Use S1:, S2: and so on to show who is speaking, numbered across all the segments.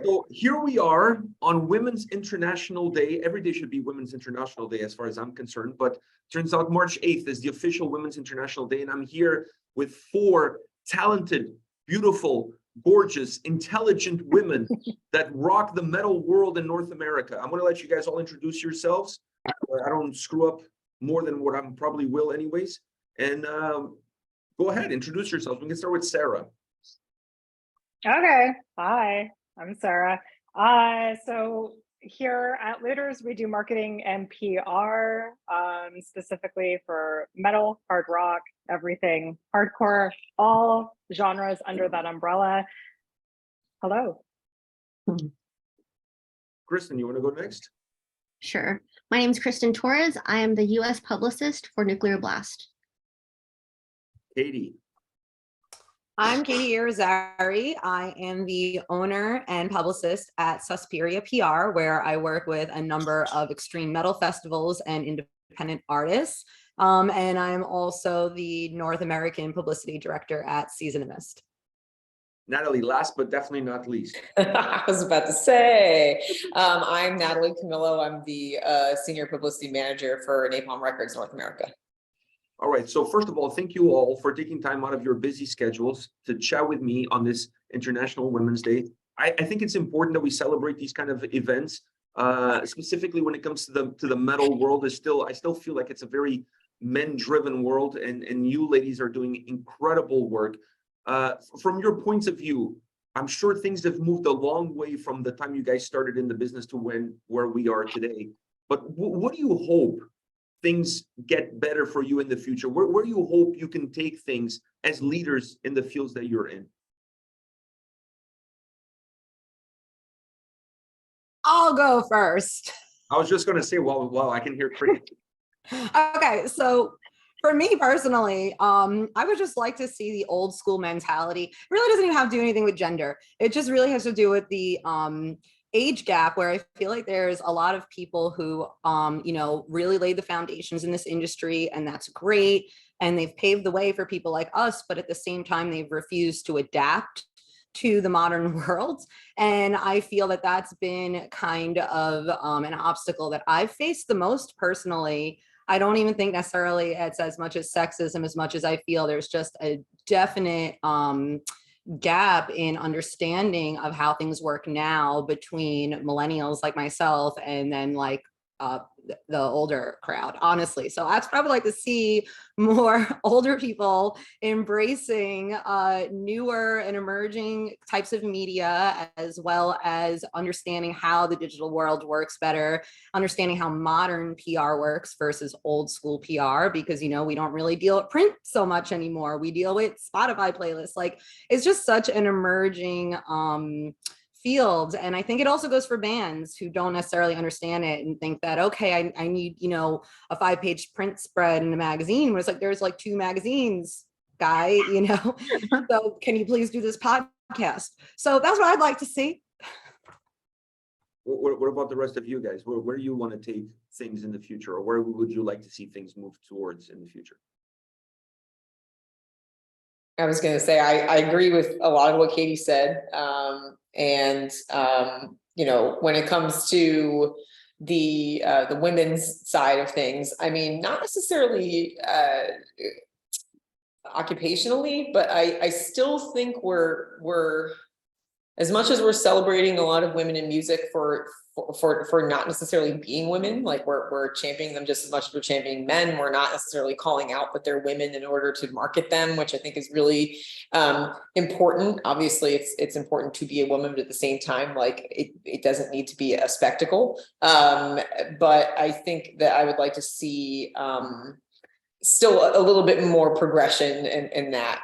S1: So here we are on Women's International Day. Every day should be Women's International Day as far as I'm concerned, but turns out March 8th is the official Women's International Day, and I'm here with four talented, beautiful, gorgeous, intelligent women that rock the metal world in North America. I'm going to let you guys all introduce yourselves. I don't screw up more than what I probably will anyways. And go ahead, introduce yourselves. We can start with Sarah.
S2: Okay. Hi, I'm Sarah. So here at Looters, we do marketing and PR, specifically for metal, hard rock, everything, hardcore, all genres under that umbrella. Hello.
S1: Kristen, you want to go next?
S3: Sure. My name is Kristen Torres. I am the U.S. publicist for Nuclear Blast.
S1: Katie.
S4: I'm Katie Irizarry. I am the owner and publicist at Suspiria PR, where I work with a number of extreme metal festivals and independent artists. And I'm also the North American publicity director at Season of Mist.
S1: Natalie, last but definitely not least.
S5: I was about to say, I'm Natalie Camillo. I'm the senior publicity manager for Napalm Records North America.
S1: All right. So first of all, thank you all for taking time out of your busy schedules to chat with me on this International Women's Day. I think it's important that we celebrate these kind of events, specifically when it comes to the metal world. I still feel like it's a very men-driven world, and you ladies are doing incredible work. From your points of view, I'm sure things have moved a long way from the time you guys started in the business to where we are today. But what do you hope things get better for you in the future? Where do you hope you can take things as leaders in the fields that you're in?
S4: I'll go first.
S1: I was just going to say, well, I can hear Chris.
S4: Okay, so for me personally, I would just like to see the old school mentality. It really doesn't even have to do anything with gender. It just really has to do with the age gap, where I feel like there's a lot of people who, really laid the foundations in this industry, and that's great. And they've paved the way for people like us, but at the same time, they've refused to adapt to the modern world. And I feel that that's been kind of an obstacle that I've faced the most personally. I don't even think necessarily it's as much as sexism, as much as I feel there's just a definite gap in understanding of how things work now between millennials like myself and then like the older crowd, honestly. So I'd probably like to see more older people embracing newer and emerging types of media, as well as understanding how the digital world works better, understanding how modern PR works versus old school PR, because, we don't really deal with print so much anymore. We deal with Spotify playlists. Like, it's just such an emerging field. And I think it also goes for bands who don't necessarily understand it and think that, okay, I need, a 5-page print spread in a magazine, where it's like, there's like 2 magazines, guy, so can you please do this podcast? So that's what I'd like to see.
S1: What about the rest of you guys? Where do you want to take things in the future, or where would you like to see things move towards in the future?
S5: I was going to say, I agree with a lot of what Katie said. When it comes to the women's side of things, I mean, not necessarily occupationally, but I still think we're as much as we're celebrating a lot of women in music for not necessarily being women, like we're championing them just as much as we're championing men. We're not necessarily calling out that they're women in order to market them, which I think is really important. Obviously, it's important to be a woman, but at the same time, like it doesn't need to be a spectacle. But I think that I would like to see still a little bit more progression in that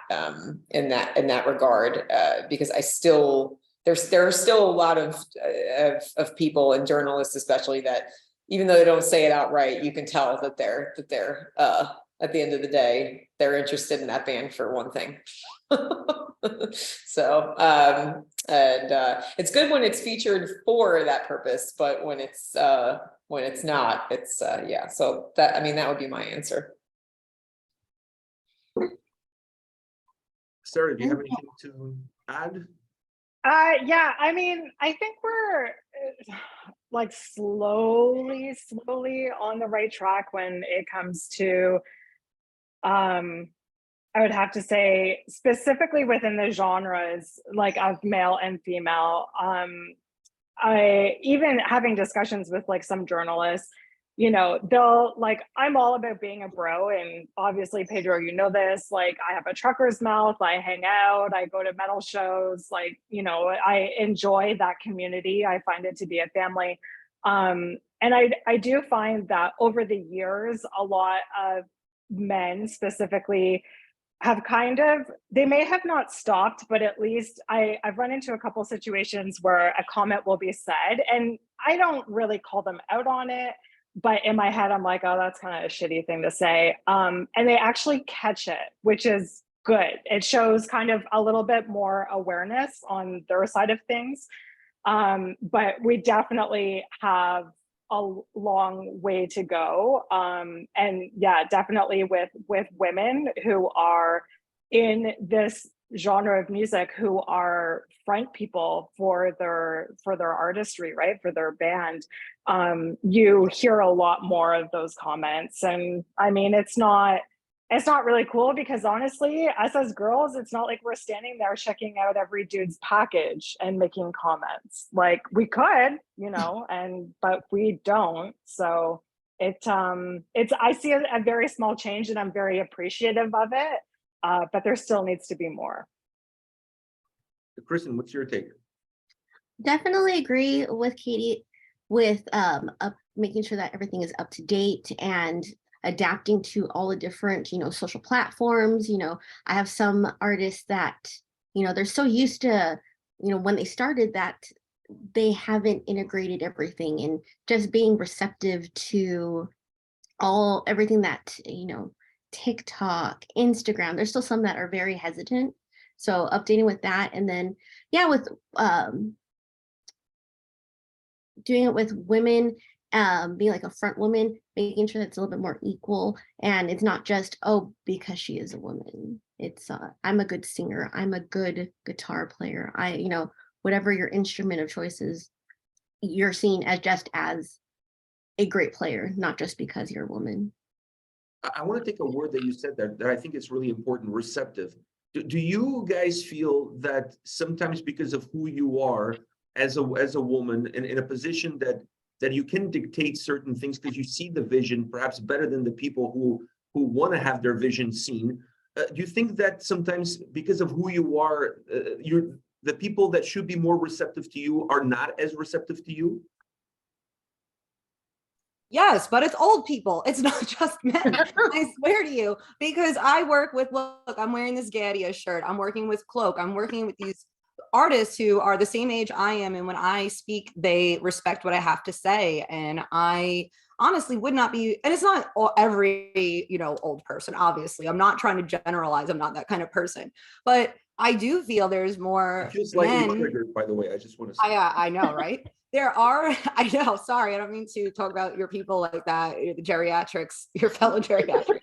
S5: regard, because there are still a lot of people and journalists, especially, that even though they don't say it outright, you can tell that they're at the end of the day, they're interested in that band for one thing. So it's good when it's featured for that purpose, but when it's not, it's yeah. So that would be my answer.
S1: Sarah, do you have anything to add?
S2: Yeah, I mean, I think we're like slowly on the right track when it comes to, um, I would have to say specifically within the genres like of male and female. I even having discussions with like some journalists, you know, they'll like, I'm all about being a bro. And obviously, Pedro, you know this, like I have a trucker's mouth, I hang out, I go to metal shows, like, you know, I enjoy that community. I find it to be a family. And I do find that over the years, a lot of men specifically have kind of, they may have not stopped, but at least I've run into a couple situations where a comment will be said and I don't really call them out on it, but in my head I'm like, oh, that's kind of a shitty thing to say. And they actually catch it, which is good. It shows kind of a little bit more awareness on their side of things. But we definitely have a long way to go. And yeah, definitely with women who are in this genre of music who are front people for their artistry, right? For their band. You hear a lot more of those comments. And I mean, it's not really cool because honestly, us as girls, it's not like we're standing there checking out every dude's package and making comments. Like we could, you know, but we don't. So it's I see a very small change and I'm very appreciative of it. But there still needs to be more.
S1: Kristen, what's your take?
S3: Definitely agree with Katie with making sure that everything is up to date and adapting to all the different, you know, social platforms. You know, I have some artists that, you know, they're so used to, you know, when they started that they haven't integrated everything and just being receptive to everything that, you know, TikTok, Instagram, there's still some that are very hesitant. So updating with that. And then, yeah, with doing it with women, being like a front woman, making sure that it's a little bit more equal. And it's not just, oh, because she is a woman. It's, I'm a good singer. I'm a good guitar player. You know, whatever your instrument of choice is, you're seen as just as a great player, not just because you're a woman.
S1: I want to take a word that you said there that I think is really important, receptive. Do you guys feel that sometimes because of who you are as a woman in a position that you can dictate certain things because you see the vision perhaps better than the people who want to have their vision seen? Do you think that sometimes because of who you are, the people that should be more receptive to you are not as receptive to you?
S4: Yes, but it's old people. It's not just men. I swear to you, because I work with, look, I'm wearing this Gadia shirt. I'm working with Cloak. I'm working with these artists who are the same age I am. And when I speak, they respect what I have to say. And I honestly would not be, and it's not every, you know, old person, obviously. I'm not trying to generalize. I'm not that kind of person. But I do feel there's more
S1: I feel slightly
S4: men.
S1: triggered, by the way. I just want to say.
S4: I know, right? There are, I know, sorry, I don't mean to talk about your people like that, the geriatrics, your fellow geriatrics.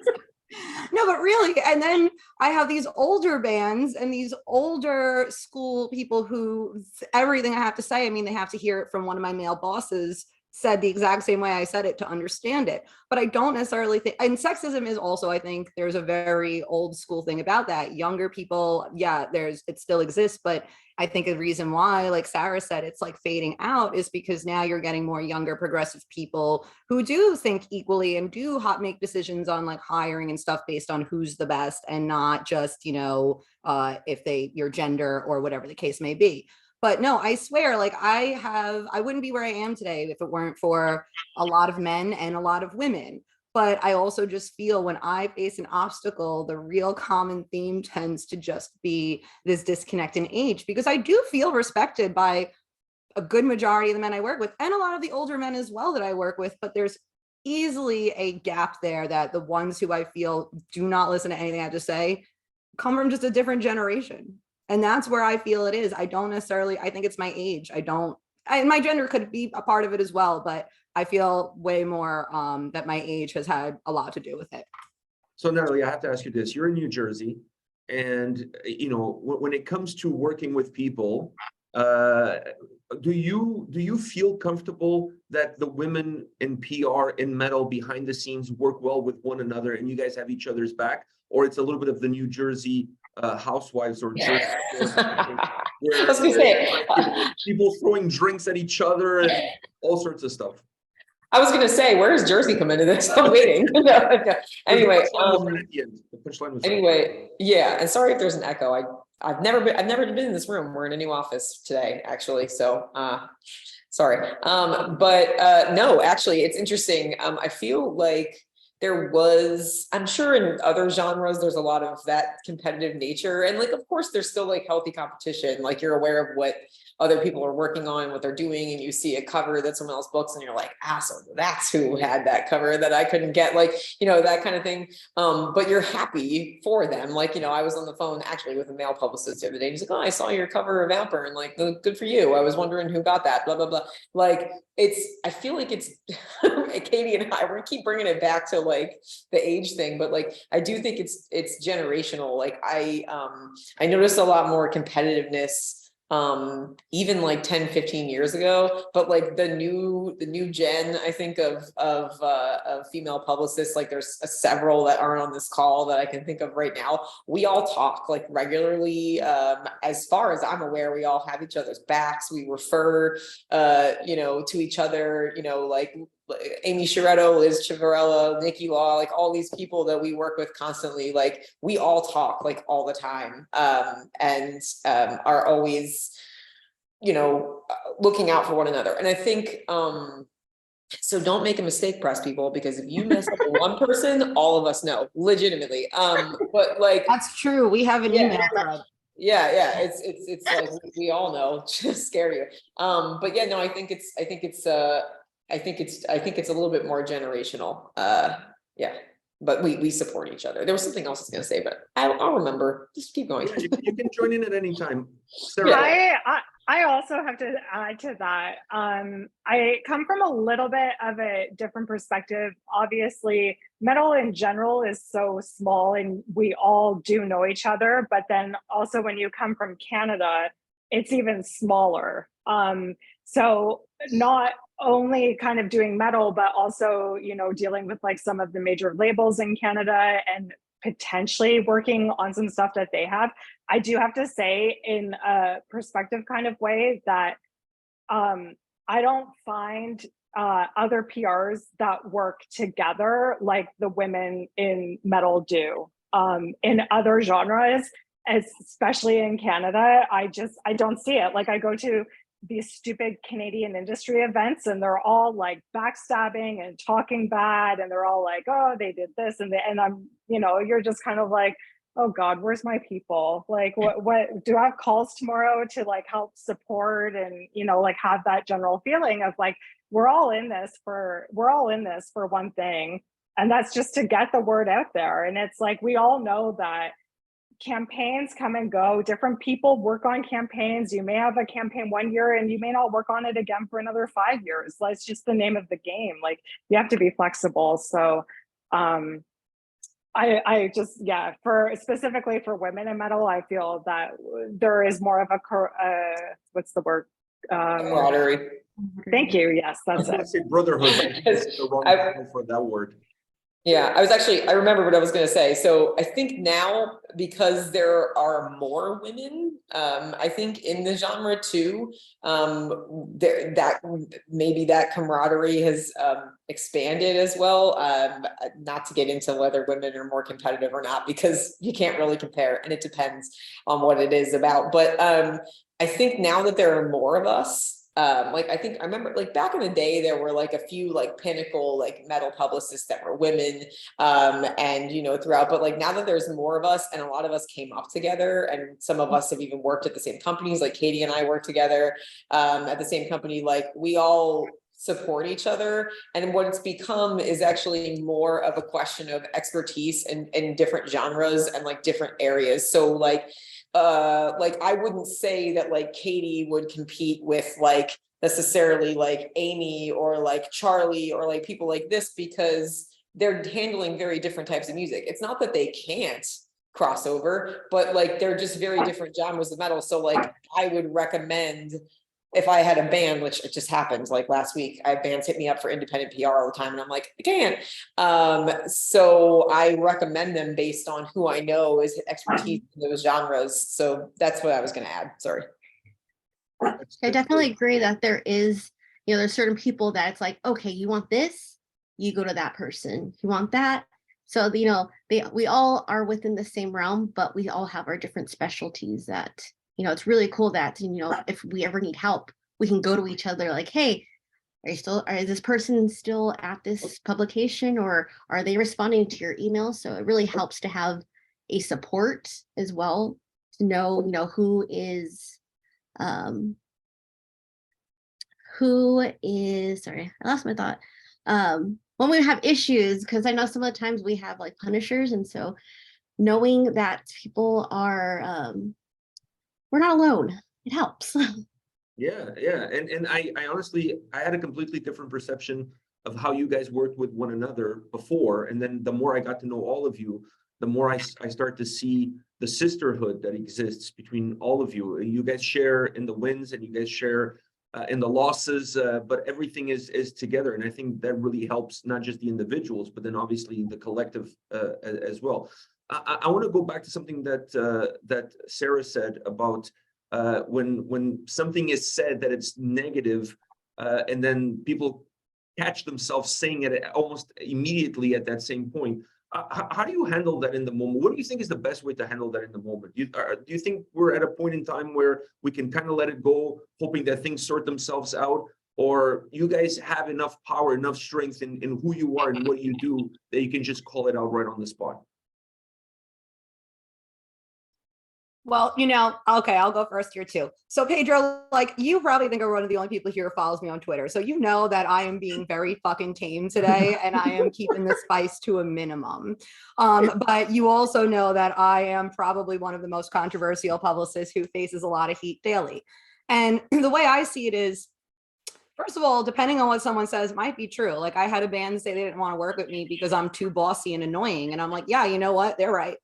S4: No, but really, and then I have these older bands and these older school people who everything I have to say, I mean, they have to hear it from one of my male bosses said the exact same way I said it to understand it. But I don't necessarily think, and sexism is also, I think there's a very old school thing about that. Younger people, yeah, it still exists, but I think a reason why, like Sarah said, it's like fading out is because now you're getting more younger progressive people who do think equally and do make decisions on like hiring and stuff based on who's the best and not just, you know, if your gender or whatever the case may be. But no, I swear, like I wouldn't be where I am today if it weren't for a lot of men and a lot of women. But I also just feel when I face an obstacle, the real common theme tends to just be this disconnect in age, because I do feel respected by a good majority of the men I work with and a lot of the older men as well that I work with. But there's easily a gap there that the ones who I feel do not listen to anything I have to say come from just a different generation. And that's where I feel it is. I don't necessarily, I think it's my age. My gender could be a part of it as well, but I feel way more that my age has had a lot to do with it.
S1: So Natalie, I have to ask you this. You're in New Jersey, and you know, when it comes to working with people, Do you feel comfortable that the women in PR in metal behind the scenes work well with one another and you guys have each other's back, or it's a little bit of the New Jersey housewives or Jersey
S5: I
S1: where
S5: was gonna say,
S1: people throwing drinks at each other and all sorts of stuff?
S5: I was gonna say, where does Jersey come into this? I'm waiting. Anyway,
S1: The punchline was
S5: anyway, yeah, and sorry if there's an echo. I've never been in this room. We're in a new office today, actually. So sorry. But no, actually, it's interesting. I feel like there was, I'm sure in other genres, there's a lot of that competitive nature. And like, of course, there's still like healthy competition. Like you're aware of what other people are working on, what they're doing, and you see a cover that someone else books and you're like, so that's who had that cover that I couldn't get, like, that kind of thing. But you're happy for them. Like, I was on the phone actually with a male publicist the other day. He's like, I saw your cover of Vamper, and like, good for you. I was wondering who got that, blah, blah, blah. Like, I feel like it's Katie and I, we keep bringing it back to like the age thing, but like, I do think it's generational. Like I noticed a lot more competitiveness even like 10-15 years ago, but like the new gen, I think of female publicists, like there's several that aren't on this call that I can think of right now. We all talk like regularly. As far as I'm aware, we all have each other's backs. We refer to each other, like Amy Chiretto, Liz Chivarella, Nikki Law, like all these people that we work with constantly, like we all talk like all the time, and are always, looking out for one another. And I think, so don't make a mistake, press people, because if you mess up with one person, all of us know, legitimately. But like,
S4: That's true. We have an email thread.
S5: Yeah. It's like, we all know, just scare you. But yeah, no, I think it's a little bit more generational. Yeah, but we support each other. There was something else I was going to say, but I'll remember. Just keep going.
S1: You can join in at any time. Sarah.
S2: Yeah. I also have to add to that. I come from a little bit of a different perspective. Obviously, metal in general is so small and we all do know each other. But then also when you come from Canada, it's even smaller. So not only kind of doing metal, but also, dealing with like some of the major labels in Canada and potentially working on some stuff that they have. I do have to say, in a perspective kind of way, that I don't find other PRs that work together like the women in metal do. In other genres, especially in Canada, I don't see it. Like I go to these stupid Canadian industry events and they're all like backstabbing and talking bad, and they're all like, oh, they did this and I'm, you're just kind of like, oh God, where's my people? Like, what do I have calls tomorrow to like help support and, like have that general feeling of like, we're all in this for one thing. And that's just to get the word out there. And it's like, we all know that campaigns come and go. Different people work on campaigns. You may have a campaign one year and you may not work on it again for another 5 years. That's just the name of the game. Like you have to be flexible. So I just, yeah, specifically for women in metal, I feel that there is more of a, what's the word?
S5: Camaraderie.
S2: Thank you. Yes, that's
S1: I was going to say brotherhood. But I think it's the wrong title for that word.
S5: Yeah, I remember what I was going to say. So I think now, because there are more women, I think in the genre too, that maybe that camaraderie has expanded as well. Not to get into whether women are more competitive or not, because you can't really compare, and it depends on what it is about. But I think now that there are more of us, like I remember like back in the day there were like a few like pinnacle like metal publicists that were women, and throughout, but like now that there's more of us and a lot of us came up together, and some of us have even worked at the same companies, like Katie and I work together at the same company, like we all support each other. And what it's become is actually more of a question of expertise in different genres and like different areas. So like I wouldn't say that like Katie would compete with like necessarily like Amy or like Charlie or like people like this, because they're handling very different types of music. It's not that they can't crossover, but like they're just very different genres of metal. So like I would recommend, if I had a band, which it just happens, like last week, I had bands hit me up for independent PR all the time, and I'm like, I can't. So I recommend them based on who I know is expertise in those genres. So that's what I was going to add. Sorry.
S3: I definitely agree that there is, there's certain people that it's like, okay, you want this, you go to that person. You want that. So, we all are within the same realm, but we all have our different specialties that, it's really cool that, if we ever need help, we can go to each other like, hey, is this person still at this publication, or are they responding to your email? So it really helps to have a support as well, to know, sorry, I lost my thought. When we have issues, because I know some of the times we have like punishers, and so knowing that people are, we're not alone, it helps.
S1: Yeah, and I honestly, I had a completely different perception of how you guys worked with one another before, and then the more I got to know all of you, the more I start to see the sisterhood that exists between all of you. You guys share in the wins, and you guys share in the losses, but everything is together, and I think that really helps not just the individuals, but then obviously the collective as well. I want to go back to something that Sarah said about when something is said that it's negative, and then people catch themselves saying it almost immediately at that same point. How do you handle that in the moment? What do you think is the best way to handle that in the moment? Do you think we're at a point in time where we can kind of let it go, hoping that things sort themselves out? Or you guys have enough power, enough strength in who you are and what you do that you can just call it out right on the spot?
S4: Well, okay, I'll go first here too. So Pedro, like you probably think I'm one of the only people here who follows me on Twitter. So you know that I am being very fucking tame today, and I am keeping the spice to a minimum. But you also know that I am probably one of the most controversial publicists who faces a lot of heat daily. And the way I see it is, first of all, depending on what someone says might be true. Like I had a band say they didn't want to work with me because I'm too bossy and annoying. And I'm like, yeah, you know what? They're right.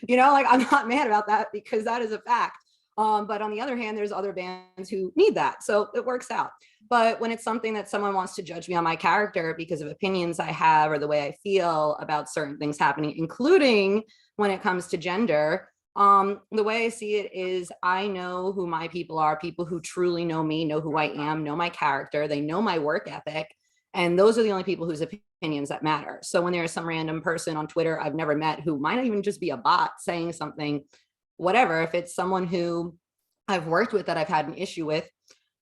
S4: Like I'm not mad about that because that is a fact. But on the other hand, there's other bands who need that. So it works out. But when it's something that someone wants to judge me on my character because of opinions I have or the way I feel about certain things happening, including when it comes to gender, the way I see it is I know who my people are. People who truly know me, know who I am, know my character. They know my work ethic. And those are the only people whose opinions that matter. So when there's some random person on Twitter I've never met who might not even just be a bot saying something, whatever, if it's someone who I've worked with that I've had an issue with,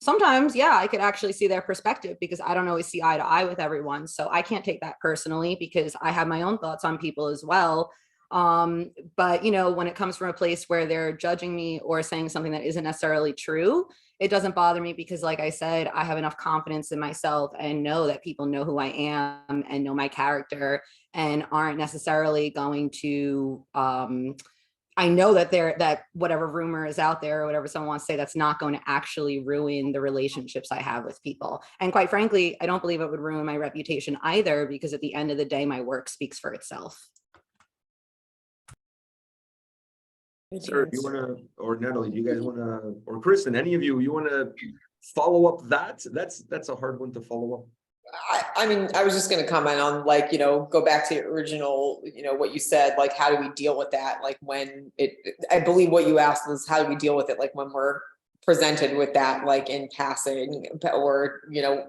S4: sometimes, yeah, I could actually see their perspective because I don't always see eye to eye with everyone. So I can't take that personally because I have my own thoughts on people as well. But when it comes from a place where they're judging me or saying something that isn't necessarily true, it doesn't bother me because, like I said, I have enough confidence in myself and know that people know who I am and know my character and aren't necessarily going to, I know that whatever rumor is out there or whatever someone wants to say, that's not going to actually ruin the relationships I have with people. And quite frankly, I don't believe it would ruin my reputation either, because at the end of the day, my work speaks for itself.
S1: Sir, you want to, or Natalie, do you guys want to, or Kristen, any of you want to follow up that? That's a hard one to follow up.
S5: I mean, I was just going to comment on, like, go back to your original, what you said, like, how do we deal with that? Like when I believe what you asked was, how do we deal with it? Like when we're presented with that, like in passing, or,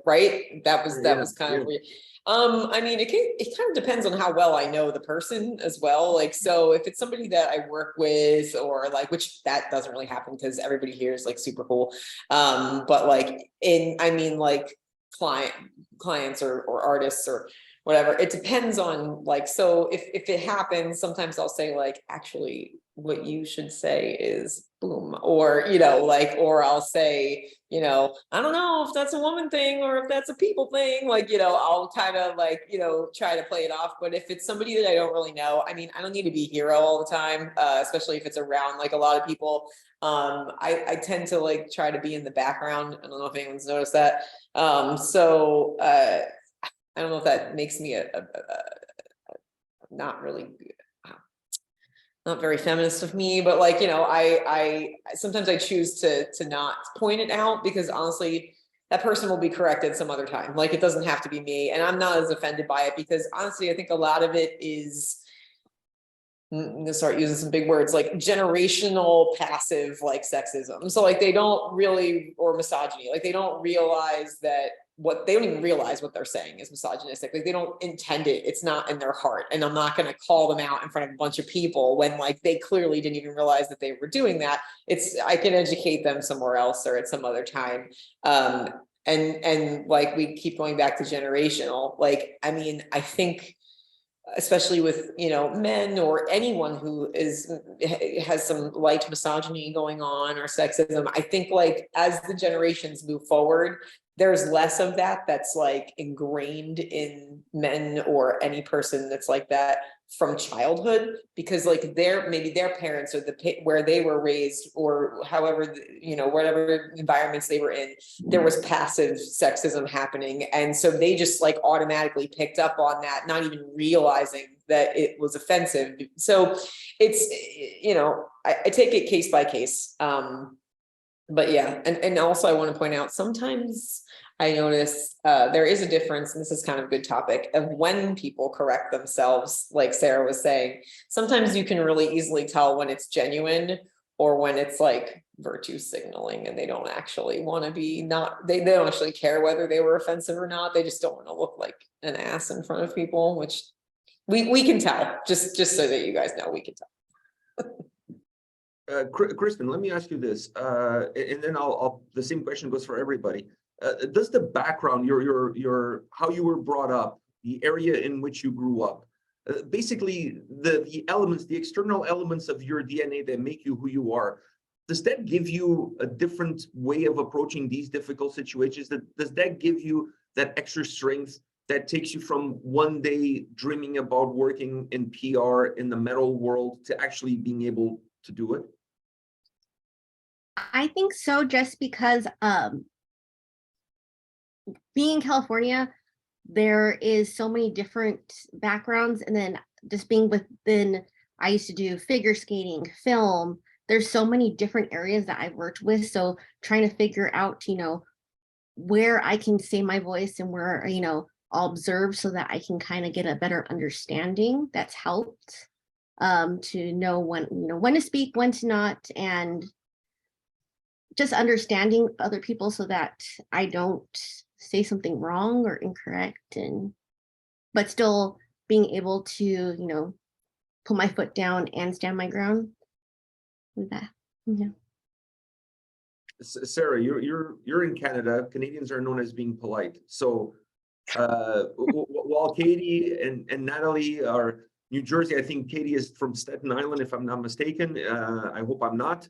S5: right. That was kind of weird. I mean, it kind of depends on how well I know the person as well. Like, so if it's somebody that I work with, or like, which that doesn't really happen because everybody here is like super cool. But like like clients or artists or whatever, it depends on, like, so if it happens, sometimes I'll say, like, actually what you should say is boom, or or I'll say, I don't know if that's a woman thing or if that's a people thing, like, I'll kind of like, try to play it off. But if it's somebody that I don't really know, I mean, I don't need to be hero all the time, especially if it's around like a lot of people. I tend to like try to be in the background. I don't know if anyone's noticed that. So I don't know if that makes me a not really not very feminist of me, but like, you know, I sometimes I choose to not point it out because honestly, that person will be corrected some other time. Like it doesn't have to be me. And I'm not as offended by it because honestly, I think a lot of it is, I'm gonna start using some big words like generational passive like sexism. So like they don't really, or misogyny, like they don't realize that they don't even realize what they're saying is misogynistic. Like they don't intend it. It's not in their heart. And I'm not going to call them out in front of a bunch of people when like they clearly didn't even realize that they were doing that. I can educate them somewhere else or at some other time. And like we keep going back to generational, like, I mean, I think especially with, you know, men or anyone who has some light misogyny going on or sexism, I think like as the generations move forward, there's less of that that's like ingrained in men or any person that's like that from childhood, because like maybe their parents or where they were raised or however, you know, whatever environments they were in, there was passive sexism happening. And so they just like automatically picked up on that, not even realizing that it was offensive. So it's, you know, I take it case by case. But yeah, and also I want to point out, sometimes I notice there is a difference, and this is kind of a good topic, of when people correct themselves, like Sarah was saying. Sometimes you can really easily tell when it's genuine or when it's like virtue signaling and they don't actually want to be they don't actually care whether they were offensive or not. They just don't want to look like an ass in front of people, which we can tell, just so that you guys know, we can tell.
S1: Kristen, let me ask you this, and then the same question goes for everybody. Does the background, your how you were brought up, the area in which you grew up, basically the elements, the external elements of your DNA that make you who you are, does that give you a different way of approaching these difficult situations? Does that give you that extra strength that takes you from one day dreaming about working in PR in the metal world to actually being able to do it?
S3: I think so, just because being in California, there is so many different backgrounds, and then just being within, I used to do figure skating, film. There's so many different areas that I've worked with. So trying to figure out, you know, where I can say my voice and where, you know, I'll observe so that I can kind of get a better understanding. That's helped to know when, you know, when to speak, when to not, and just understanding other people so that I don't say something wrong or incorrect, but still being able to, you know, put my foot down and stand my ground with that. Yeah.
S1: Sarah, you're in Canada. Canadians are known as being polite. So while Katie and Natalie are New Jersey, I think Katie is from Staten Island, if I'm not mistaken. I hope I'm not.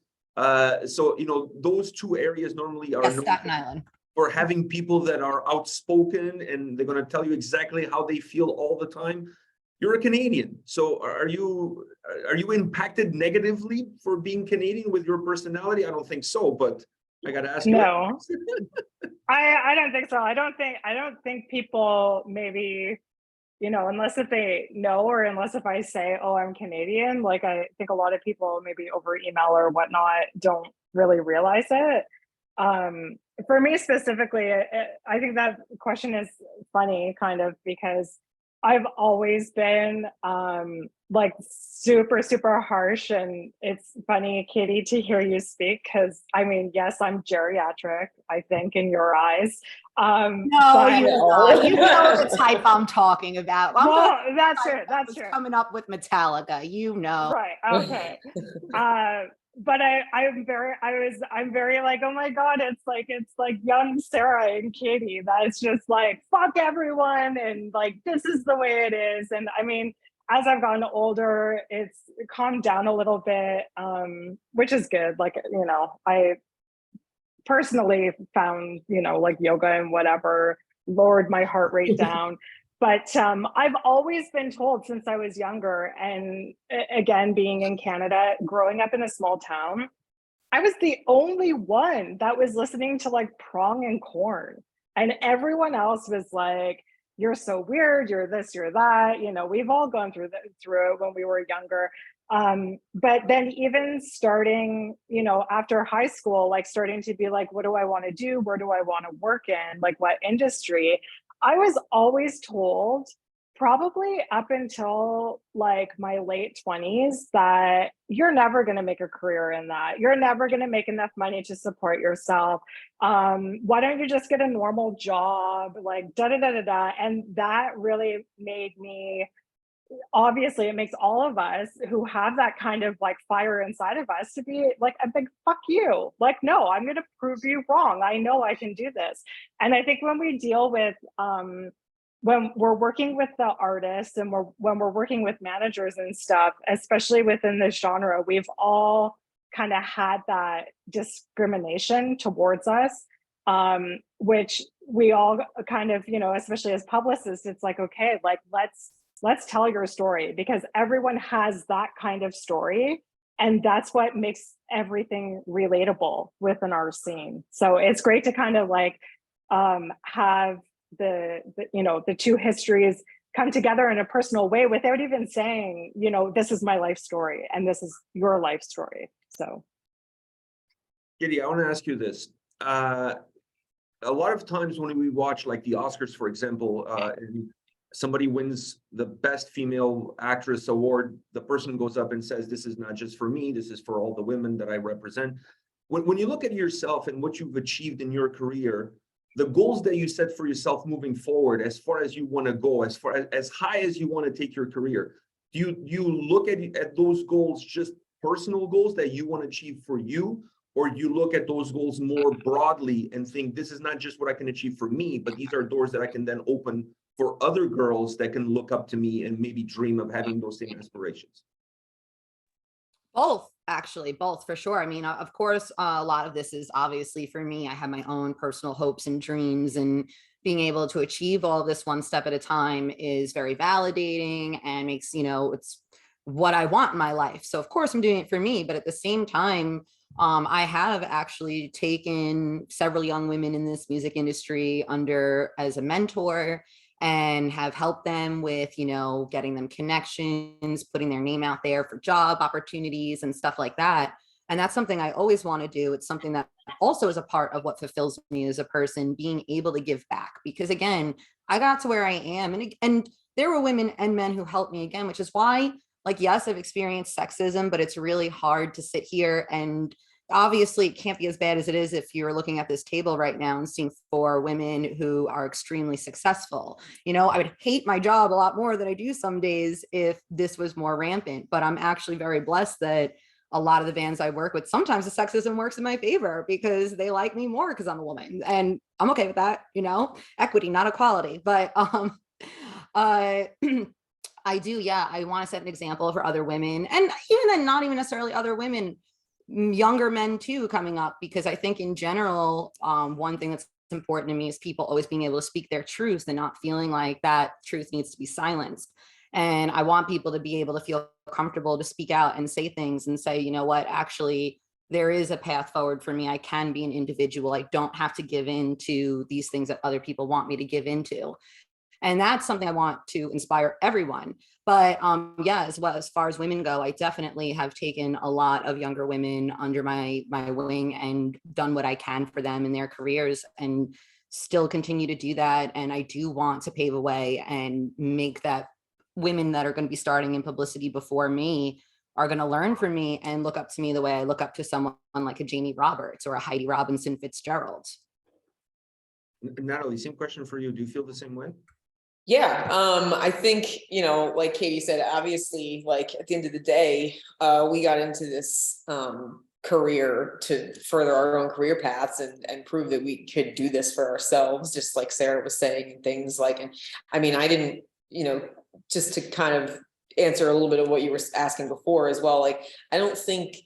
S1: So, you know, those two areas normally are known
S4: Staten Island.
S1: for having people that are outspoken and they're going to tell you exactly how they feel all the time. You're a Canadian. So are you impacted negatively for being Canadian with your personality? I don't think so, but I got to ask you.
S2: No, I don't think so. I don't think people maybe, you know, unless if they know, or unless if I say, oh, I'm Canadian, like I think a lot of people maybe over email or whatnot don't really realize it. For me specifically, I think that question is funny kind of because I've always been like super harsh, and it's funny, Katie, to hear you speak, because I mean, yes, I'm geriatric, I think, in your eyes.
S4: No,
S2: but,
S4: you're not. You know the type I'm talking about.
S2: well, that's true. That's true.
S4: Coming up with Metallica, you know.
S2: Right. Okay. But I'm very like, oh my God, it's like young Sarah and Katie. That's just like, fuck everyone. And like, this is the way it is. And I mean, as I've gotten older, it's calmed down a little bit, which is good. Like, you know, I personally found, you know, like yoga and whatever, lowered my heart rate down. But I've always been told since I was younger, and again, being in Canada, growing up in a small town, I was the only one that was listening to like Prong and Corn. And everyone else was like, you're so weird, you're this, you're that. You know, we've all gone through it when we were younger. But then even starting, you know, after high school, like starting to be like, what do I want to do? Where do I want to work in? Like what industry? I was always told, probably up until like my late 20s, that you're never going to make a career in that. You're never going to make enough money to support yourself. Why don't you just get a normal job? Like da da da da da. And that really made me, obviously it makes all of us who have that kind of like fire inside of us to be like a big fuck you. Like, no, I'm going to prove you wrong. I know I can do this. And I think when we deal with, when we're working with the artists and when we're working with managers and stuff, especially within this genre, we've all kind of had that discrimination towards us, which we all kind of, you know, especially as publicists, it's like, okay, like let's tell your story, because everyone has that kind of story, and that's what makes everything relatable within our scene. So it's great to kind of like have the you know, the two histories come together in a personal way without even saying, you know, this is my life story and this is your life story. So
S1: Kitty, I want to ask you this. A lot of times when we watch like the Oscars, for example, and somebody wins the best female actress award, the person goes up and says, this is not just for me, this is for all the women that I represent. When you look at yourself and what you've achieved in your career, the goals that you set for yourself moving forward, as far as you want to go, as far as high as you want to take your career, do you look at those goals, just personal goals that you want to achieve for you, or you look at those goals more broadly and think, this is not just what I can achieve for me, but these are doors that I can then open for other girls that can look up to me and maybe dream of having those same aspirations?
S4: Both, actually, both for sure. I mean, of course, a lot of this is obviously for me. I have my own personal hopes and dreams, and being able to achieve all of this one step at a time is very validating and makes, you know, it's what I want in my life. So of course I'm doing it for me, but at the same time, I have actually taken several young women in this music industry under as a mentor, and have helped them with, you know, getting them connections, putting their name out there for job opportunities and stuff like that. And that's something I always want to do. It's something that also is a part of what fulfills me as a person, being able to give back. Because again, I got to where I am, and there were women and men who helped me again, which is why, like, yes, I've experienced sexism, but it's really hard to sit here, and obviously it can't be as bad as it is if you're looking at this table right now and seeing 4 women who are extremely successful. You know, I would hate my job a lot more than I do some days if this was more rampant, but I'm actually very blessed that a lot of the bands I work with, sometimes the sexism works in my favor because they like me more because I'm a woman, and I'm okay with that, you know, equity, not equality. But I do, yeah, I want to set an example for other women, and even then, not even necessarily other women, younger men too, coming up, because I think in general, one thing that's important to me is people always being able to speak their truth and not feeling like that truth needs to be silenced. And I want people to be able to feel comfortable to speak out and say things and say, you know what, actually, there is a path forward for me. I can be an individual. I don't have to give in to these things that other people want me to give into. And that's something I want to inspire everyone. But yeah, as well, as far as women go, I definitely have taken a lot of younger women under my wing and done what I can for them in their careers, and still continue to do that. And I do want to pave a way and make that women that are going to be starting in publicity before me are going to learn from me and look up to me the way I look up to someone like a Jamie Roberts or a Heidi Robinson Fitzgerald.
S1: Natalie, same question for you. Do you feel the same way?
S5: Yeah, I think, you know, like Katie said, obviously, like at the end of the day, we got into this career to further our own career paths and prove that we could do this for ourselves, just like Sarah was saying, and things like, and I mean, I didn't, you know, just to kind of answer a little bit of what you were asking before as well, like, I don't think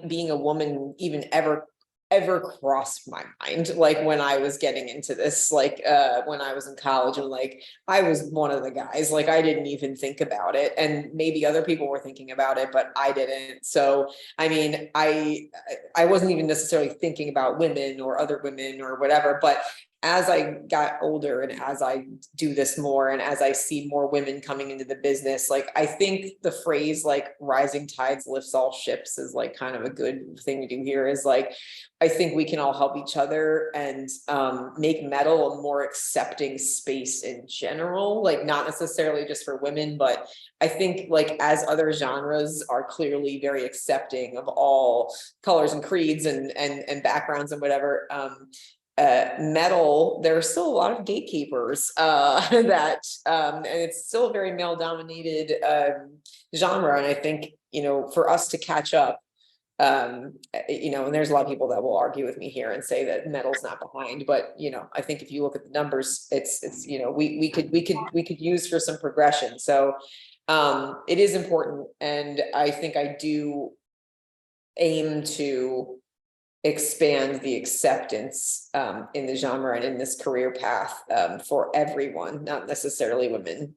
S5: being a woman even ever crossed my mind, like when I was getting into this, like when I was in college, and like I was one of the guys, like I didn't even think about it, and maybe other people were thinking about it, but I didn't. So I mean, I wasn't even necessarily thinking about women or other women or whatever, but as I got older and as I do this more and as I see more women coming into the business, like I think the phrase like rising tides lifts all ships is like kind of a good thing to do here, is like I think we can all help each other and make metal a more accepting space in general, like not necessarily just for women, but I think like as other genres are clearly very accepting of all colors and creeds and backgrounds and whatever, metal, there are still a lot of gatekeepers that and it's still a very male dominated genre. And I think, you know, for us to catch up, you know, and there's a lot of people that will argue with me here and say that metal's not behind, but you know, I think if you look at the numbers, it's you know, we could use for some progression. So it is important, and I think I do aim to expand the acceptance in the genre and in this career path for everyone, not necessarily women.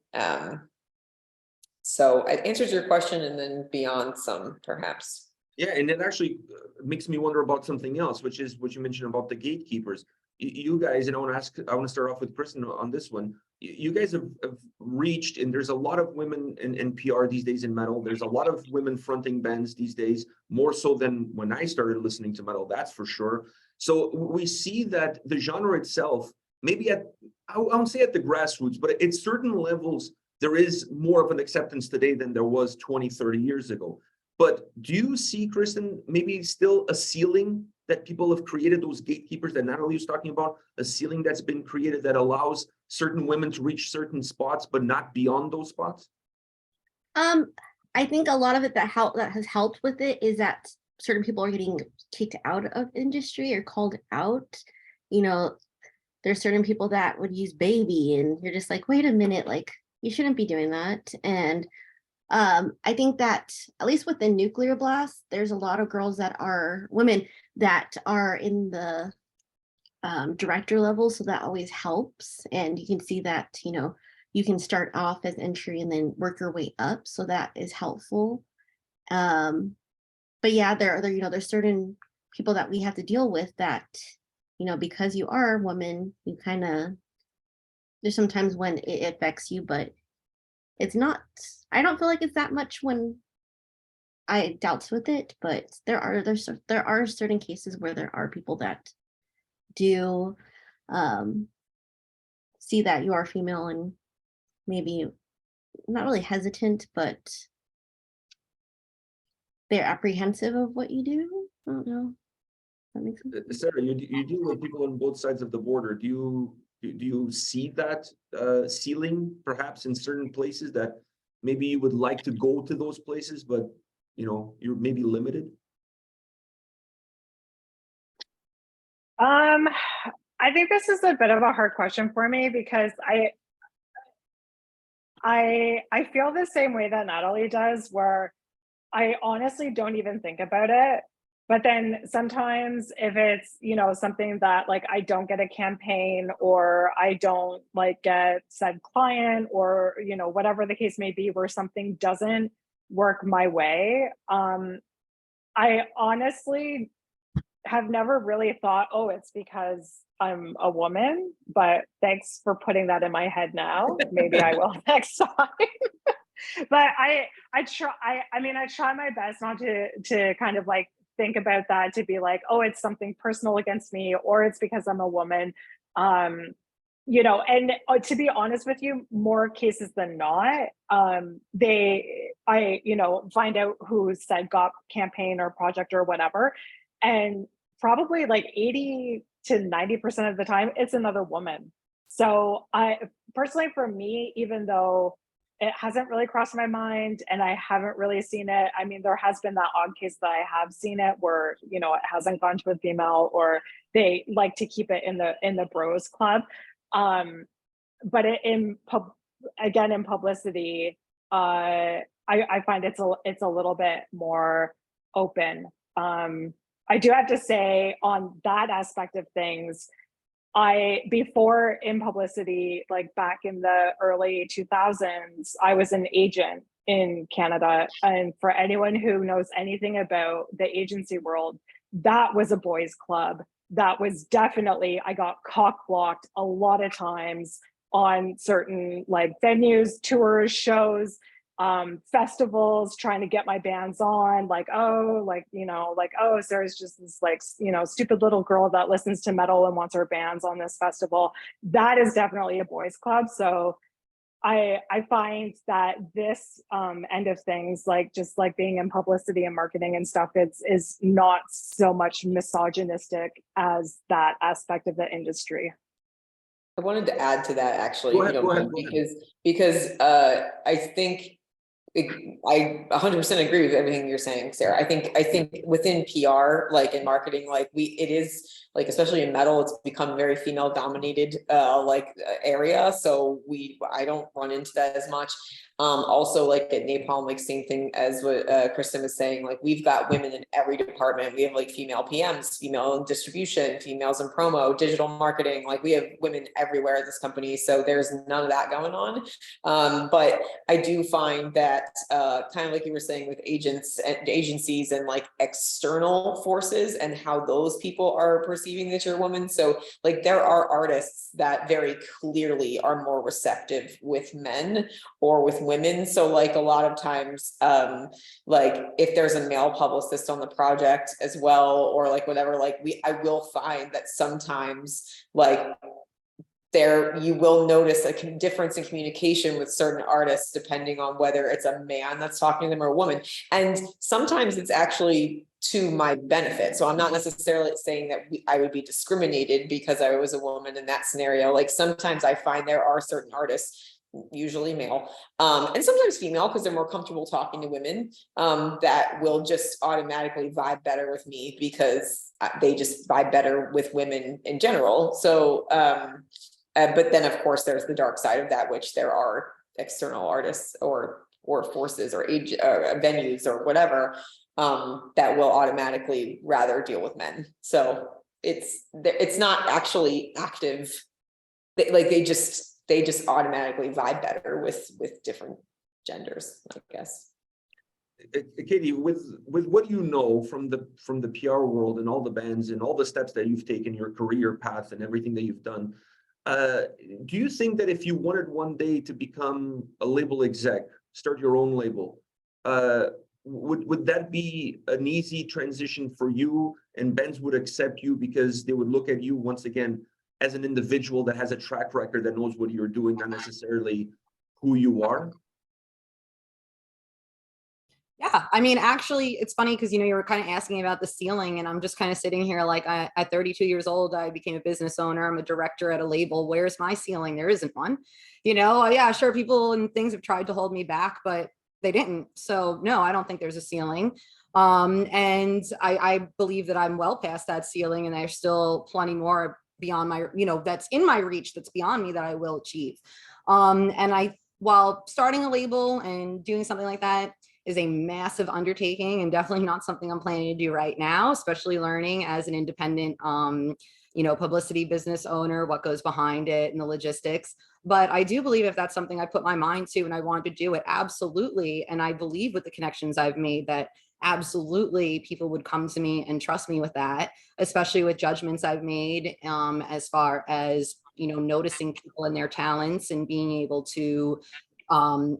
S5: So it answers your question and then beyond some, perhaps.
S1: Yeah, and it actually makes me wonder about something else, which is what you mentioned about the gatekeepers. You guys, and I want to start off with Kristen on this one. You guys have reached, and there's a lot of women in PR these days in metal. There's a lot of women fronting bands these days, more so than when I started listening to metal, that's for sure. So we see that the genre itself, maybe I won't say at the grassroots, but at certain levels, there is more of an acceptance today than there was 20, 30 years ago. But do you see, Kristen, maybe still a ceiling that people have created, those gatekeepers that Natalie was talking about, a ceiling that's been created that allows certain women to reach certain spots, but not beyond those spots?
S3: I think a lot of it that has helped with it is that certain people are getting kicked out of industry or called out. You know, there's certain people that would use baby, and you're just like, wait a minute, like you shouldn't be doing that. And I think that at least with the nuclear blast, there's a lot of girls that are women that are in the director level. So that always helps. And you can see that, you know, you can start off as entry and then work your way up. So that is helpful. But yeah, you know, there's certain people that we have to deal with that, you know, because you are a woman, you kind of, there's sometimes when it affects you, but it's not, I don't feel like it's that much when I dealt with it, but there are certain cases where there are people that do see that you are female and maybe not really hesitant, but they're apprehensive of what you do. I don't know. That makes sense.
S1: Sarah, you deal with people on both sides of the border. Do you see that ceiling perhaps in certain places that maybe you would like to go to those places, but you know, you're maybe limited?
S2: I think this is a bit of a hard question for me because I feel the same way that Natalie does, where I honestly don't even think about it. But then sometimes if it's, you know, something that like I don't get a campaign or I don't like get said client or, you know, whatever the case may be, where something doesn't work my way, I honestly have never really thought, oh, it's because I'm a woman, but thanks for putting that in my head now. Maybe I will next time. But I try my best not to kind of like think about that, to be like, oh, it's something personal against me, or it's because I'm a woman. You know, and to be honest with you, more cases than not, I you know, find out who said got campaign or project or whatever, and probably like 80 to 90% of the time, it's another woman. So I personally, for me, even though it hasn't really crossed my mind and I haven't really seen it, I mean, there has been that odd case that I have seen it where, you know, it hasn't gone to a female, or they like to keep it in the bros club. But in publicity, I find it's a little bit more open. I do have to say, on that aspect of things, before in publicity, like back in the early 2000s, I was an agent in Canada. And for anyone who knows anything about the agency world, that was a boys' club. that was definitely, I got cock blocked a lot of times on certain like venues, tours, shows, festivals, trying to get my bands on, like, oh, like, you know, like, oh, Sarah's just this like, you know, stupid little girl that listens to metal and wants her bands on this festival. That is definitely a boys club. So I find that this end of things, like just like being in publicity and marketing and stuff, is not so much misogynistic as that aspect of the industry.
S5: I wanted to add to that actually,
S1: Go ahead, go ahead.
S5: because I think I 100% agree with everything you're saying, Sarah. I think within PR, like in marketing, like it is like, especially in metal, it's become very female dominated area. So I don't run into that as much. Also like at Napalm, like same thing as what Kristen was saying, like we've got women in every department. We have like female PMs, female in distribution, females in promo, digital marketing, like we have women everywhere at this company. So there's none of that going on. But I do find that kind of like you were saying with agencies and like external forces and how those people are perceiving that you're a woman. So like there are artists that very clearly are more receptive with men or with women. So like a lot of times, like if there's a male publicist on the project as well, or like whatever, like I will find that sometimes like you will notice a difference in communication with certain artists, depending on whether it's a man that's talking to them or a woman. And sometimes it's actually to my benefit. So I'm not necessarily saying that I would be discriminated because I was a woman in that scenario. Like sometimes I find there are certain artists, usually male, and sometimes female, because they're more comfortable talking to women, that will just automatically vibe better with me because they just vibe better with women in general. So, but then of course there's the dark side of that, which there are external artists or forces or venues or whatever, that will automatically rather deal with men. So it's not actually active. They just automatically vibe better with different genders, I guess.
S1: Katie, with what you know from the PR world and all the bands and all the steps that you've taken, your career path and everything that you've done, do you think that if you wanted one day to become a label exec, start your own label, would that be an easy transition for you, and bands would accept you because they would look at you once again as an individual that has a track record, that knows what you're doing, not necessarily who you are?
S4: Yeah, I mean, actually, it's funny because, you were kind of asking about the ceiling, and I'm just kind of sitting here like, at 32 years old, I became a business owner. I'm a director at a label. Where's my ceiling? There isn't one. Yeah, sure, people and things have tried to hold me back, but they didn't. So no, I don't think there's a ceiling. And I believe that I'm well past that ceiling, and there's still plenty more beyond my, that's in my reach, that's beyond me, that I will achieve. And while starting a label and doing something like that is a massive undertaking and definitely not something I'm planning to do right now, especially learning as an independent, publicity business owner, what goes behind it and the logistics. But I do believe if that's something I put my mind to and I wanted to do it, absolutely. And I believe with the connections I've made that absolutely people would come to me and trust me with that, especially with judgments I've made, as far as, noticing people and their talents and being able to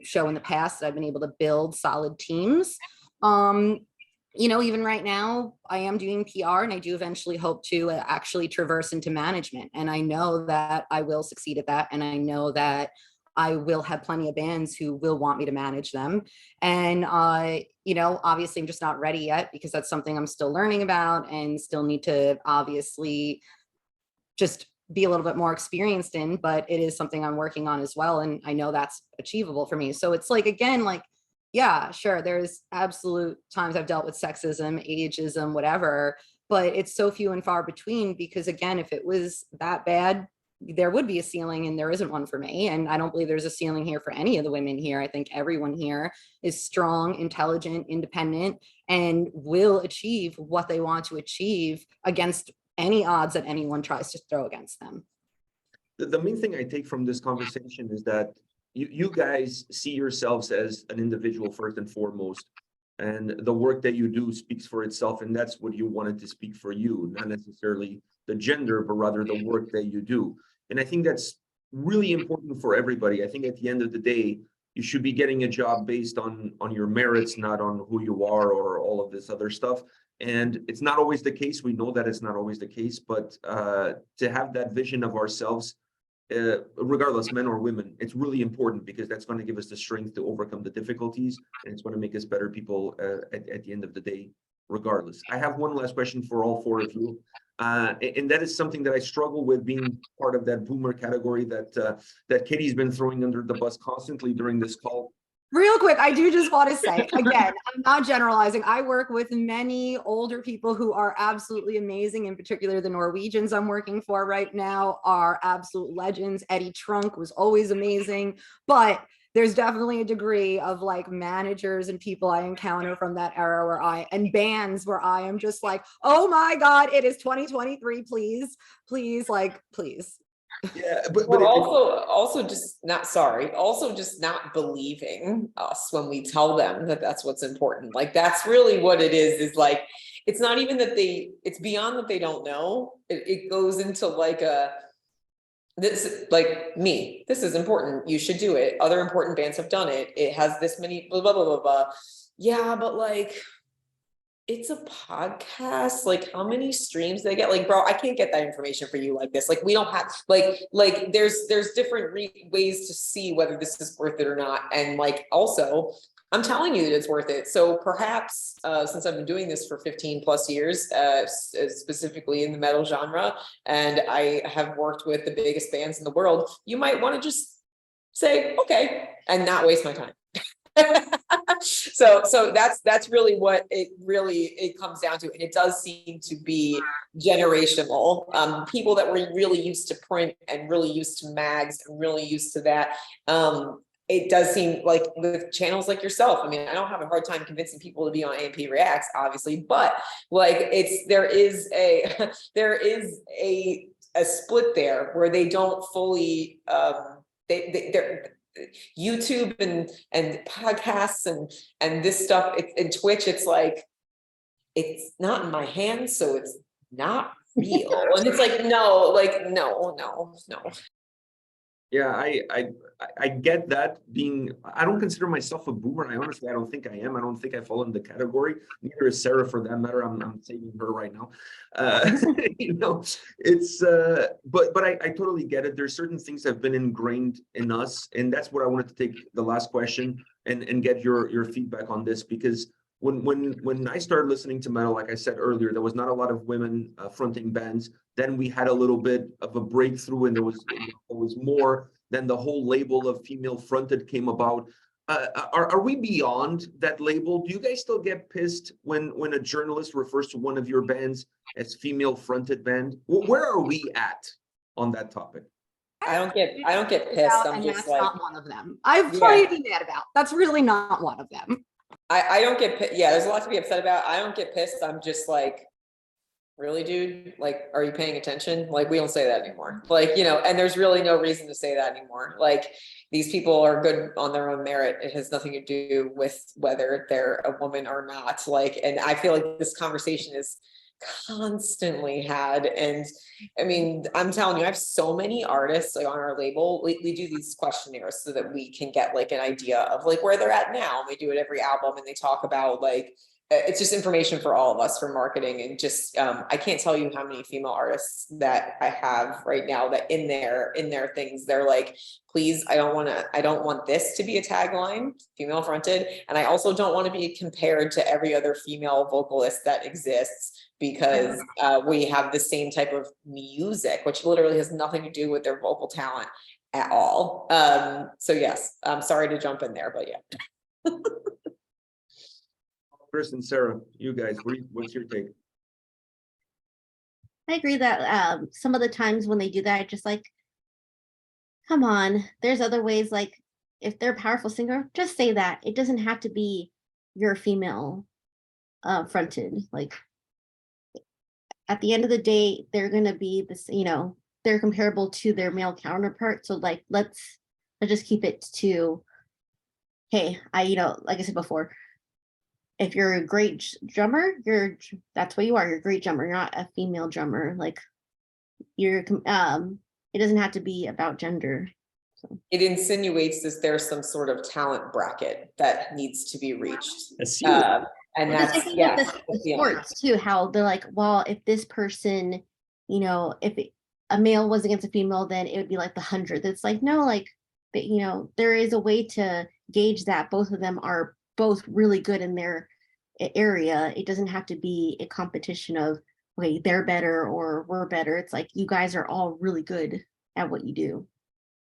S4: show in the past that I've been able to build solid teams. Even right now, I am doing PR, and I do eventually hope to actually traverse into management. And I know that I will succeed at that. And I know that I will have plenty of bands who will want me to manage them. And, obviously I'm just not ready yet, because that's something I'm still learning about and still need to obviously just be a little bit more experienced in, but it is something I'm working on as well. And I know that's achievable for me. So it's like, again, like, yeah, sure, there's absolute times I've dealt with sexism, ageism, whatever, but it's so few and far between, because again, if it was that bad, there would be a ceiling, and there isn't one for me. And I don't believe there's a ceiling here for any of the women here. I think everyone here is strong, intelligent, independent, and will achieve what they want to achieve against any odds that anyone tries to throw against them.
S1: The main thing I take from this conversation is that you guys see yourselves as an individual first and foremost, and the work that you do speaks for itself, and that's what you wanted to speak for you, not necessarily the gender, but rather the work that you do. And I think that's really important for everybody. I think at the end of the day, you should be getting a job based on your merits, not on who you are or all of this other stuff. And it's not always the case. We know that it's not always the case, but to have that vision of ourselves, regardless, men or women, it's really important because that's going to give us the strength to overcome the difficulties, and it's going to make us better people at the end of the day, regardless. I have one last question for all four of you. And that is something that I struggle with, being part of that boomer category that Katie's been throwing under the bus constantly during this call.
S4: Real quick, I do just want to say, again, I'm not generalizing. I work with many older people who are absolutely amazing. In particular, the Norwegians I'm working for right now are absolute legends. Eddie Trunk was always amazing, but there's definitely a degree of like managers and people I encounter from that era and bands where I am just like, oh my God, it is 2023, please, like, please.
S1: Yeah, but
S5: also just not believing us when we tell them that that's what's important. Like, that's really what it is like, it's not even that it's beyond that they don't know. It goes into like this is important, you should do it, other important bands have done it, it has this many blah blah blah blah blah. Yeah, but like, it's a podcast, like how many streams they get? Like, bro, I can't get that information for you like this. Like, we don't have like there's different ways to see whether this is worth it or not. And like, also, I'm telling you that it's worth it. So perhaps since I've been doing this for 15 plus years, specifically in the metal genre, and I have worked with the biggest bands in the world, you might want to just say, okay, and not waste my time. So that's really what it comes down to. And it does seem to be generational. People that were really used to print and really used to mags and really used to that, it does seem like with channels like yourself, I mean, I don't have a hard time convincing people to be on A&P-Reacts, obviously, but like there is a split there where they don't fully, they're YouTube and podcasts and this stuff, and Twitch, it's like, it's not in my hands, so it's not real. And it's like, no.
S1: Yeah, I get that. I don't consider myself a boomer. I don't think I am. I don't think I fall in the category. Neither is Sarah, for that matter. I'm saving her right now. It's but I totally get it. There's certain things that have been ingrained in us, and that's what I wanted to take the last question and get your feedback on this, because when I started listening to metal, like I said earlier, there was not a lot of women fronting bands. Then we had a little bit of a breakthrough, and there was more. Then the whole label of female fronted came about. Are we beyond that label? Do you guys still get pissed when a journalist refers to one of your bands as female fronted band? Where are we at on that topic?
S5: I don't get pissed. I'm just
S4: that's
S5: like,
S4: not one of them. I've plenty to be mad about. That's really not one of them.
S5: I don't get pissed. Yeah, there's a lot to be upset about. I don't get pissed. I'm just like, really, dude? Like, are you paying attention? Like, we don't say that anymore. Like, and there's really no reason to say that anymore. Like, these people are good on their own merit. It has nothing to do with whether they're a woman or not. Like, and I feel like this conversation is constantly had. And I mean, I'm telling you, I have so many artists like on our label. We do these questionnaires so that we can get like an idea of like where they're at now. We do it every album, and they talk about like, it's just information for all of us for marketing. And just I can't tell you how many female artists that I have right now that in their things, they're like, please, I don't want this to be a tagline, female fronted, and I also don't want to be compared to every other female vocalist that exists, because we have the same type of music, which literally has nothing to do with their vocal talent at all. So yes, I'm sorry to jump in there, but yeah.
S1: Chris and Sarah, you guys, what's your take?
S3: I agree that some of the times when they do that, just like, come on, there's other ways. Like, if they're a powerful singer, just say that. It doesn't have to be your female fronted. Like, at the end of the day, they're gonna be this, they're comparable to their male counterpart. So like, let's just keep it to, hey, like I said before, if you're a great drummer, that's what you are. You're a great drummer. You're not a female drummer. Like, you're it doesn't have to be about gender. So
S5: It insinuates that there's some sort of talent bracket that needs to be reached.
S1: I see it.
S5: And
S3: well, just
S5: that's,
S3: like
S5: yeah.
S3: with the sports too, how they're like, well, if this person, if a male was against a female, then it would be like the 100th. It's like, no, like, but there is a way to gauge that both of them are both really good in their area. It doesn't have to be a competition of, okay, they're better or we're better. It's like, you guys are all really good at what you do.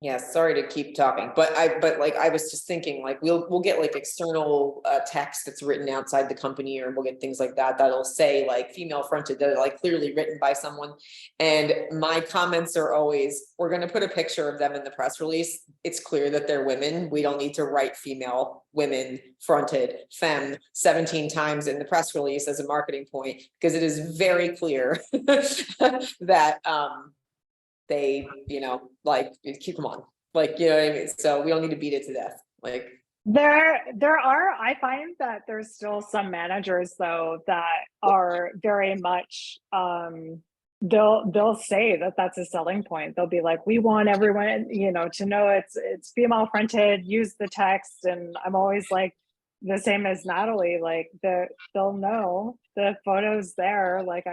S5: Yeah, sorry to keep talking, but like I was just thinking, like we'll get like external text that's written outside the company, or we'll get things like that that'll say like female fronted, that are like clearly written by someone. And my comments are always, we're going to put a picture of them in the press release. It's clear that they're women. We don't need to write female, women, fronted, femme 17 times in the press release as a marketing point, because it is very clear that they, like, keep them on, like, you know what I mean? So we don't need to beat it to death. Like,
S2: I find that there's still some managers though that are very much they'll say that that's a selling point. They'll be like, we want everyone to know it's female fronted, use the text. And I'm always like, the same as Natalie, like they'll know the photos there. Like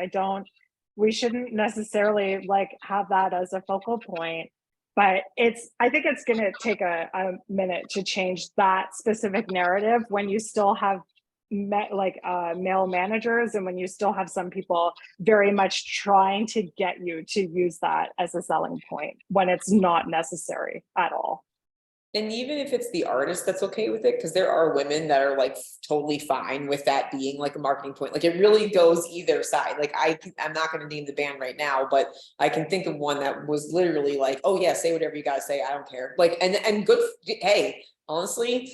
S2: we shouldn't necessarily like have that as a focal point, but I think it's going to take a minute to change that specific narrative when you still have male managers, and when you still have some people very much trying to get you to use that as a selling point when it's not necessary at all.
S5: and even if it's the artist that's okay with it, because there are women that are like totally fine with that being like a marketing point. Like it really goes either side. Like I'm not going to name the band right now, but I can think of one that was literally like, oh yeah, say whatever you gotta say, I don't care. Like, and good, hey, honestly,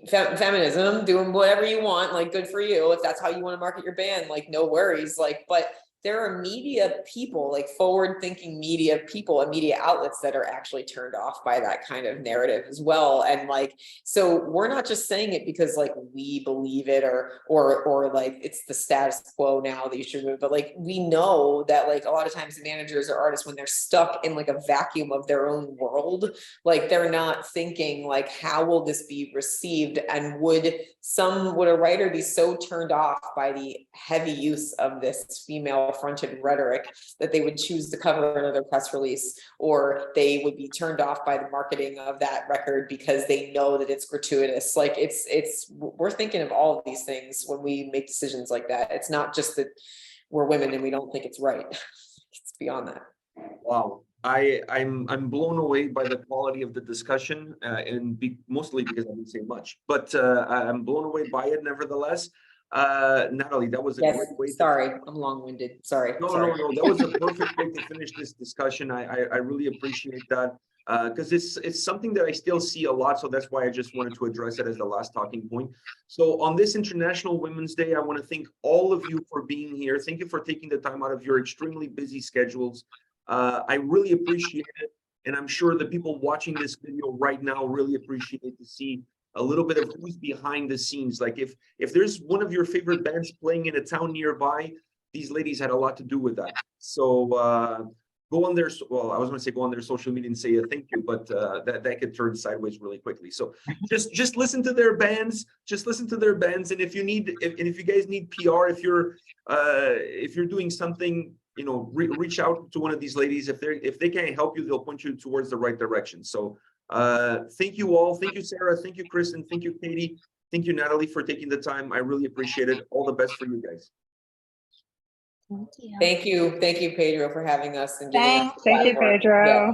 S5: feminism, doing whatever you want, like good for you. If that's how you want to market your band, like no worries. Like, but there are media people, like forward-thinking media people and media outlets that are actually turned off by that kind of narrative as well. And like, so we're not just saying it because like we believe it or like it's the status quo now that you should move, but like we know that like a lot of times managers or artists, when they're stuck in like a vacuum of their own world, like they're not thinking like, how will this be received? And would a writer be so turned off by the heavy use of this female fronted rhetoric that they would choose to cover another press release, or they would be turned off by the marketing of that record because they know that it's gratuitous? Like we're thinking of all of these things when we make decisions like that. It's not just that we're women and we don't think it's right. It's beyond that.
S1: Wow. I'm blown away by the quality of the discussion, mostly because I didn't say much, but I'm blown away by it nevertheless. Natalie, that was a great way.
S5: Sorry, I'm long-winded. Sorry.
S1: No, that was a perfect way to finish this discussion. I really appreciate that, because it's something that I still see a lot. So that's why I just wanted to address it as the last talking point. So on this International Women's Day, I want to thank all of you for being here. Thank you for taking the time out of your extremely busy schedules. I really appreciate it. And I'm sure the people watching this video right now really appreciate to see a little bit of who's behind the scenes. Like if there's one of your favorite bands playing in a town nearby, these ladies had a lot to do with that. So go on their, well, I was going to say go on their social media and say a thank you, but that could turn sideways really quickly. So just listen to their bands, And if you guys need PR, if you're doing something, reach out to one of these ladies. If they can't help you, they'll point you towards the right direction. So thank you all. Thank you, Sarah. Thank you, Kristen. Thank you, Katie. Thank you, Natalie, for taking the time. I really appreciate it. All the best for you guys.
S3: Thank you.
S5: Thank you, Pedro, for having us and giving us
S2: Thank you, Pedro.
S5: Yeah.